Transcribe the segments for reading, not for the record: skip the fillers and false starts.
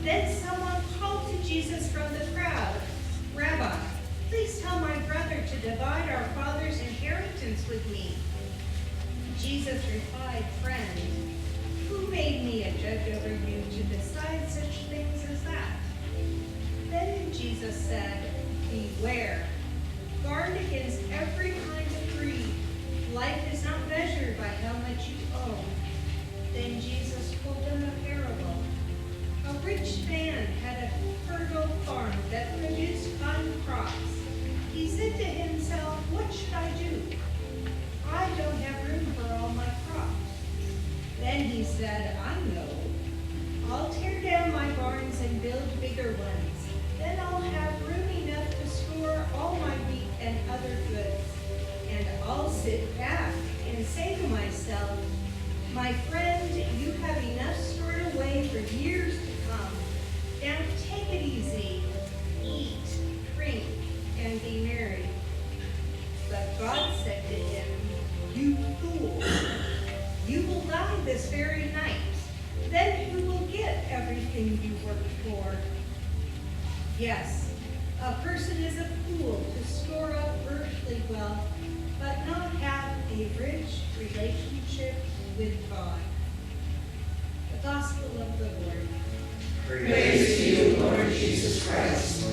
Then someone called to Jesus from the crowd, "Rabbi, please tell my brother to divide our father's inheritance with me." Jesus replied, "Friend, who made me a judge over you to decide such things as that?" Then Jesus said, "Beware. Guard against every kind of greed. Life is not measured by how much you own." Then Jesus told them a parable. A rich man had a fertile farm that produced fine crops. He said to himself, "What should I do? I don't have room for all my crops." Then he said, "I know. I'll tear down my barns and build bigger ones. Then I'll have room enough to store all my wheat and other goods. And I'll sit back and say to myself, 'My friend, you have enough stored away for years to come. Now take it easy. Eat, drink, and be merry.' But God said to him, 'You fool, you will die this very night. Then who will get everything you worked for?' Yes, a person is a fool to store up earthly wealth, but not have a rich relationship with God." The Gospel of the Lord. Praise to you, Lord Jesus Christ.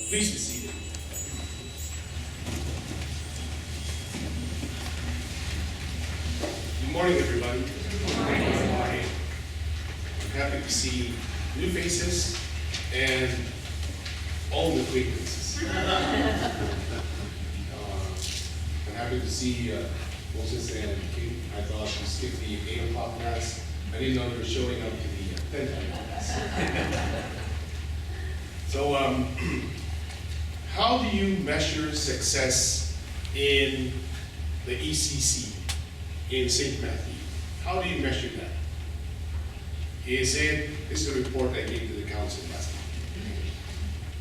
Please be seated. Good morning, everybody. Good morning. I'm happy to see new faces and old acquaintances. I'm happy to see Moses and Kate. I thought you skipped the 8 o'clock class. I didn't know you were showing up to the 10 o'clock class. So, how do you measure success in the ECC, in St. Matthew? How do you measure that? This is a report I gave to the council last night.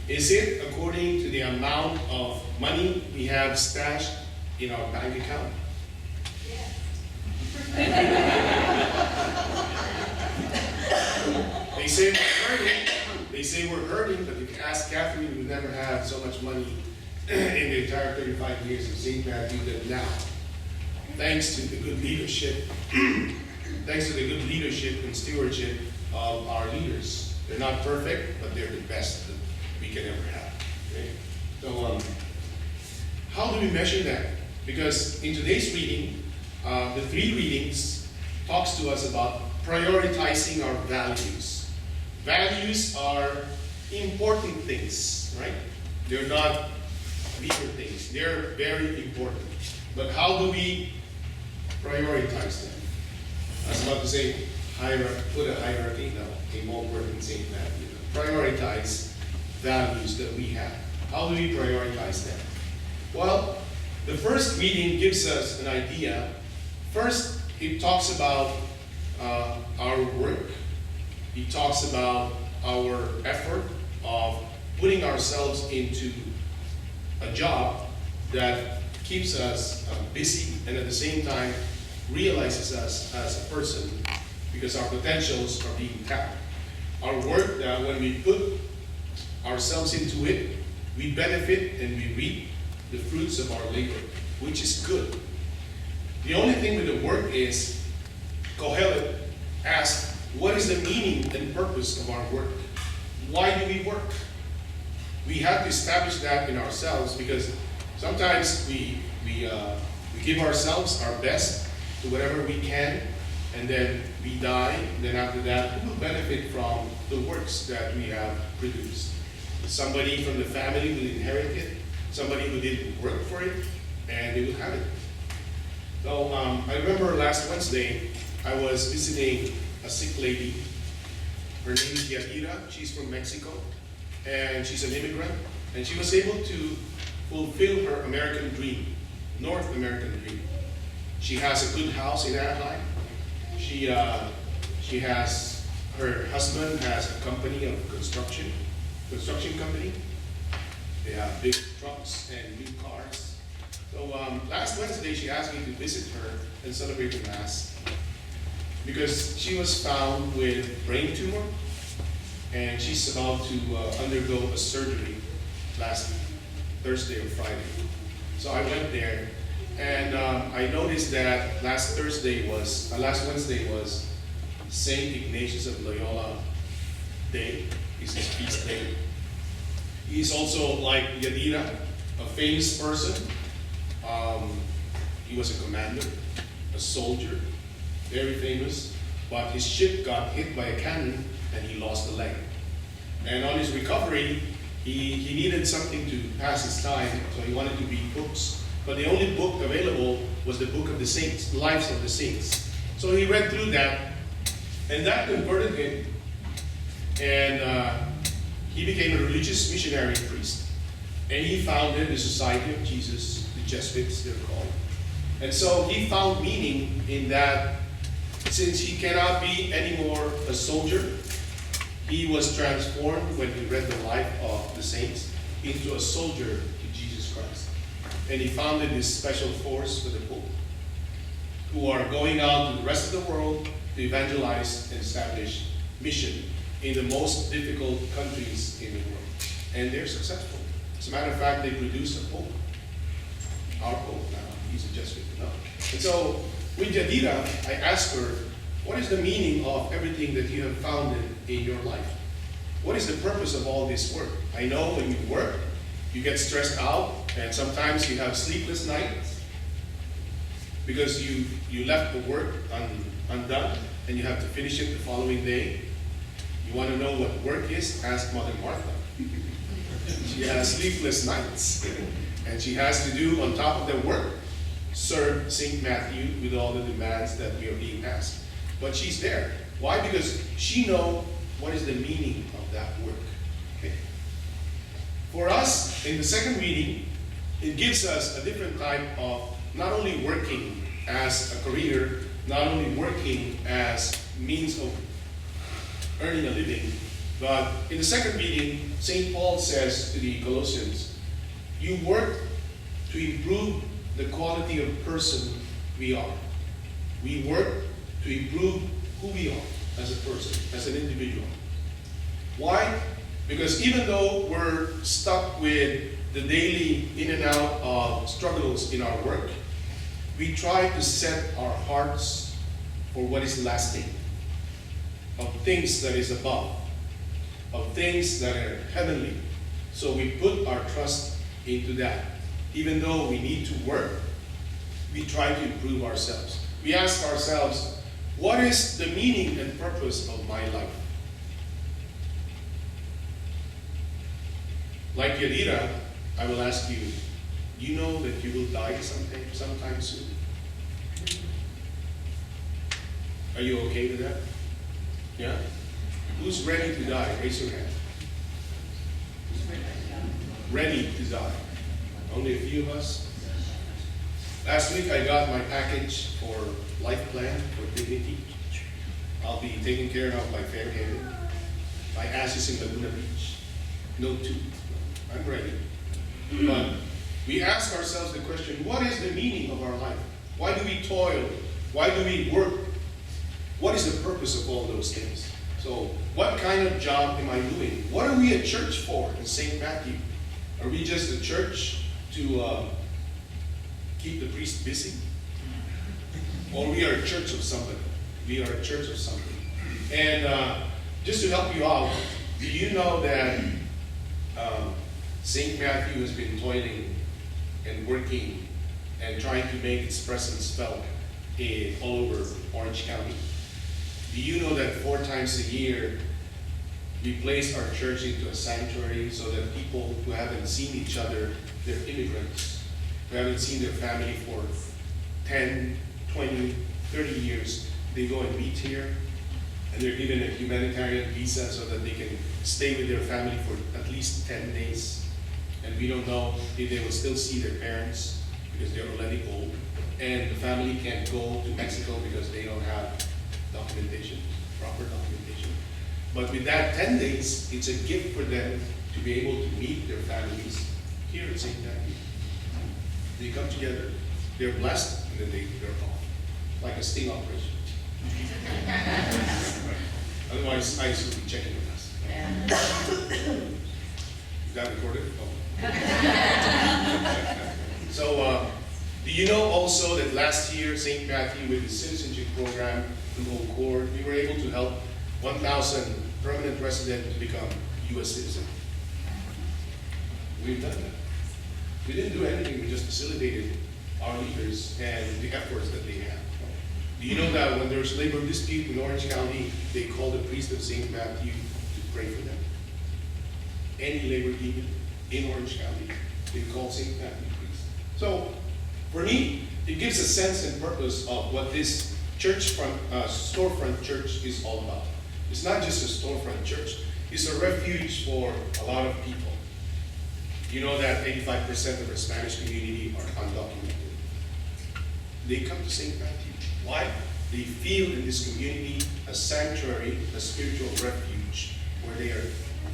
Is it according to the amount of money we have stashed in our bank account? They say we're hurting. They say we're hurting, but if you ask Catherine, we never had so much money in the entire 35 years of St. Matthew than now. Thanks to the good leadership, and stewardship of our leaders. They're not perfect, but they're the best that we can ever have. Okay? So, how do we measure that? Because in today's reading, the 3 readings talks to us about prioritizing our values. Values are important things, right? They're not weaker things. They're very important. But how do we prioritize them? I was about to say put a hierarchy. No, a more word in St. Matthew. Prioritize values that we have. How do we prioritize them? Well, the first reading gives us an idea. First, it talks about our work. He talks about our effort of putting ourselves into a job that keeps us busy and at the same time realizes us as a person because our potentials are being tapped. Our work, when we put ourselves into it, we benefit and we reap the fruits of our labor, which is good. The only thing with the work is, Kohelet asked, what is the meaning and purpose of our work? Why do we work? We have to establish that in ourselves because sometimes we give ourselves our best to whatever we can, and then we die, and then after that, we will benefit from the works that we have produced. Somebody from the family will inherit it, somebody who didn't work for it, and they will have it. So I remember last Wednesday, I was visiting a sick lady. Her name is Yadira. She's from Mexico, and she's an immigrant, and she was able to fulfill her American dream, North American dream. She has a good house in Anaheim. She has, her husband has a company of construction company. They have big trucks and new cars. So last Wednesday, she asked me to visit her and celebrate the Mass because she was found with brain tumor, and she's about to undergo a surgery last Thursday or Friday. So I went there, and I noticed that last Wednesday was Saint Ignatius of Loyola Day. It's his feast day. He's also like Yadira, a famous person. He was a commander, a soldier, very famous, but his ship got hit by a cannon and he lost a leg. And on his recovery, he needed something to pass his time, so he wanted to read books. But the only book available was the book of the saints, the lives of the saints. So he read through that, and that converted him. And he became a religious missionary priest. And he founded the Society of Jesus, the Jesuits they're called. And so he found meaning in that, since he cannot be anymore a soldier, he was transformed when he read the life of the saints into a soldier to Jesus Christ. And he founded this special force for the Pope, who are going out to the rest of the world to evangelize and establish mission in the most difficult countries in the world. And they're successful. As a matter of fact, they produce a Pope. Our Pope now. He's a Jesuit. No. And so, with Yadira, I asked her, what is the meaning of everything that you have founded in your life? What is the purpose of all this work? I know when you work, you get stressed out, and sometimes you have sleepless nights because you left the work undone, and you have to finish it the following day. You want to know what work is? Ask Mother Martha. She has sleepless nights, and she has to do, on top of the work, serve St. Matthew with all the demands that we are being asked. But she's there. Why? Because she knows what is the meaning of that work. Okay. For us, in the second reading, it gives us a different type of not only working as a career, not only working as means of earning a living, but in the second reading, St. Paul says to the Colossians, you work to improve the quality of person we are. We work to improve who we are as a person, as an individual. Why? Because even though we're stuck with the daily in and out of struggles in our work, we try to set our hearts for what is lasting, of things that is above, of things that are heavenly. So we put our trust into that. Even though we need to work, we try to improve ourselves. We ask ourselves, what is the meaning and purpose of my life? Like Yadira, I will ask you, do you know that you will die sometime soon? Are you okay with that? Yeah? Who's ready to die? Raise your hand. Ready to die. Only a few of us. Last week I got my package for life plan for dignity. I'll be taken care of by Fairhaven. My ass is in Laguna Beach. No tube. I'm ready. But we ask ourselves the question, what is the meaning of our life? Why do we toil? Why do we work? What is the purpose of all those things? So, what kind of job am I doing? What are we a church for in St. Matthew? Are we just a church to keep the priest busy? Or we are a church of somebody? We are a church of something. And just to help you out, do you know that St. Matthew has been toiling and working and trying to make its presence felt all over Orange County? Do you know that 4 times a year We placed our church into a sanctuary so that people who haven't seen each other, they're immigrants, who haven't seen their family for 10, 20, 30 years, they go and meet here, and they're given a humanitarian visa so that they can stay with their family for at least 10 days. And we don't know if they will still see their parents because they're already old. And the family can't go to Mexico because they don't have documentation, proper documentation. But with that 10 days, it's a gift for them to be able to meet their families here at St. Matthew. They come together, they're blessed, and then they're off, like a sting operation. Otherwise, ICE will be checking with us. Is that recorded? Oh. So, do you know also that last year, St. Matthew, with the citizenship program through Accord, we were able to help 1,000 permanent residents to become U.S. citizens? We've done that. We didn't do anything, we just facilitated our leaders and the efforts that they have. Do you know that when there's labor dispute in Orange County, they call the priest of St. Matthew to pray for them? Any labor union in Orange County, they call St. Matthew priest. So, for me, it gives a sense and purpose of what this storefront church is all about. It's not just a storefront church, it's a refuge for a lot of people. You know that 85% of our Spanish community are undocumented. They come to St. Matthew. Why? They feel in this community a sanctuary, a spiritual refuge, where they are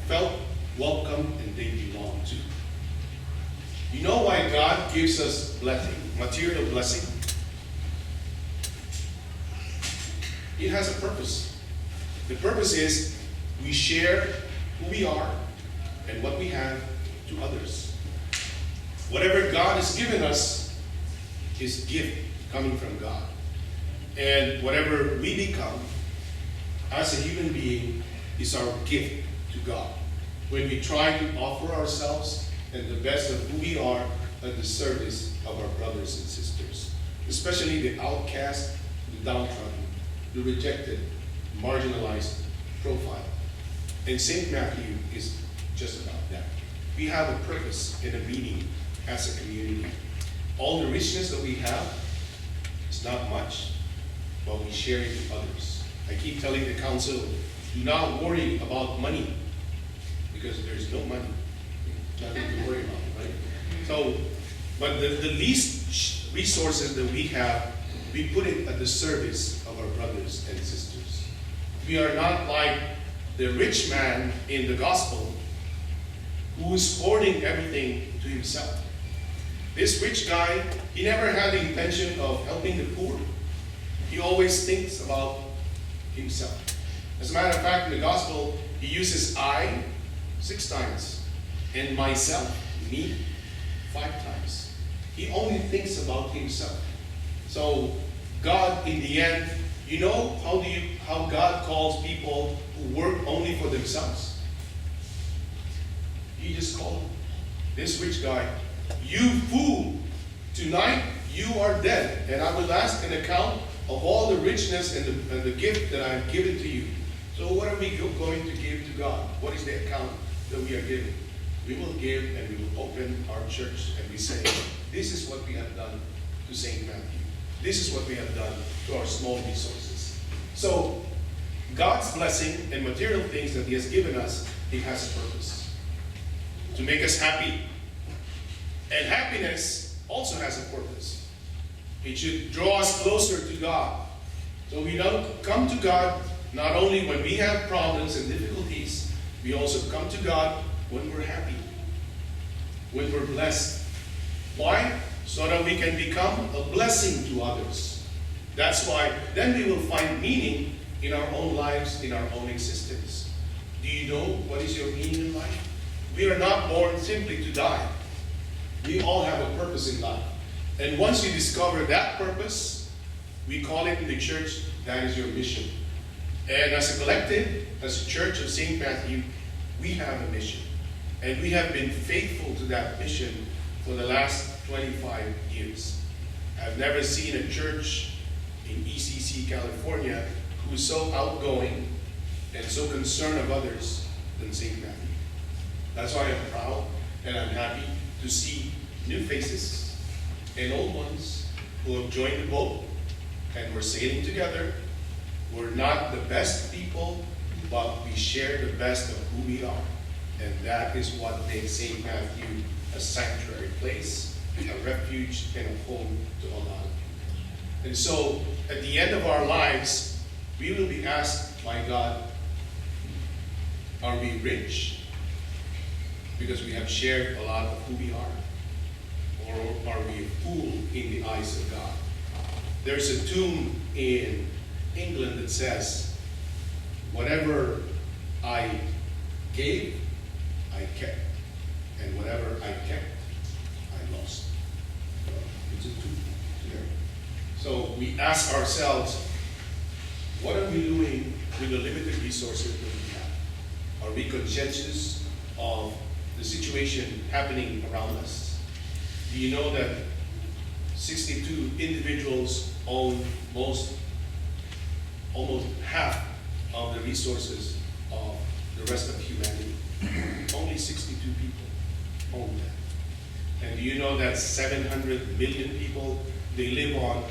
felt welcome and they belong to. You know why God gives us blessing, material blessing? It has a purpose. The purpose is we share who we are and what we have to others. Whatever God has given us is gift coming from God. And whatever we become as a human being is our gift to God. When we try to offer ourselves and the best of who we are at the service of our brothers and sisters, especially the outcast, the downtrodden, the rejected, marginalized profile. And St. Matthew is just about that. We have a purpose and a meaning as a community. All the richness that we have is not much, but we share it with others. I keep telling the council, do not worry about money, because there's no money. Nothing to worry about, right? So, but the least resources that we have, we put it at the service of our brothers and sisters. We are not like the rich man in the gospel who is hoarding everything to himself. This rich guy, he never had the intention of helping the poor. He always thinks about himself. As a matter of fact, in the gospel, he uses I 6 times and myself, me, 5 times. He only thinks about himself. So God, in the end, you know how God calls people who work only for themselves? He just called this rich guy, you fool, tonight you are dead, and I will ask an account of all the richness and the gift that I have given to you. So what are we going to give to God? What is the account that we are giving? We will give and we will open our church and we say, this is what we have done to St. Matthew. This is what we have done to our small resources. So God's blessing and material things that He has given us, it has a purpose. To make us happy. And happiness also has a purpose. It should draw us closer to God. So we don't come to God not only when we have problems and difficulties, we also come to God when we're happy, when we're blessed. Why? So that we can become a blessing to others. That's why then we will find meaning in our own lives, in our own existence. Do you know what is your meaning in life? We are not born simply to die. We all have a purpose in life. And once you discover that purpose, we call it in the church, that is your mission. And as a collective, as a church of St. Matthew, we have a mission. And we have been faithful to that mission for the last 25 years. I've never seen a church in ECC, California, who is so outgoing and so concerned of others than St. Matthew. That's why I'm proud and I'm happy to see new faces and old ones who have joined the boat and we're sailing together. We're not the best people, but we share the best of who we are. And that is what makes St. Matthew a sanctuary place, a refuge, and a home to a lot of people. And so, at the end of our lives, we will be asked by God, are we rich? Because we have shared a lot of who we are. Or are we a fool in the eyes of God? There's a tune in England that says, whatever I gave, I kept. And whatever I kept, I lost. It's a tune there. So we ask ourselves, what are we doing with the limited resources that we have? Are we conscientious of the situation happening around us? Do you know that 62 individuals own almost half of the resources of the rest of humanity? Only 62 people own that. And do you know that 700 million people, they live on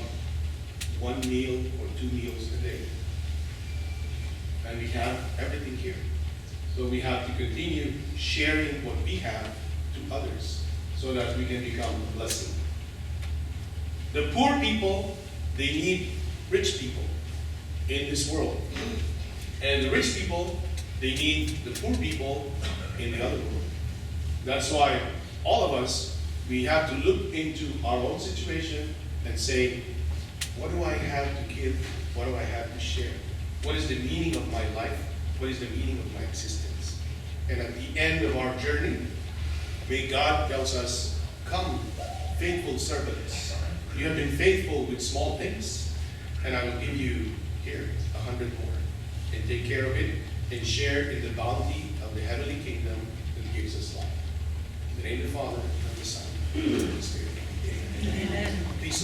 1 meal or 2 meals a day? And we have everything here. So we have to continue sharing what we have to others, so that we can become a blessing. The poor people, they need rich people in this world. And the rich people, they need the poor people in the other world. That's why all of us, we have to look into our own situation and say, what do I have to give? What do I have to share? What is the meaning of my life? What is the meaning of my existence? And at the end of our journey, may God tells us, come, faithful servants. You have been faithful with small things, and I will give you here 100 more. And take care of it and share in the bounty of the heavenly kingdom that gives us life. In the name of the Father, and of the Son, and of the Spirit. Amen. Please,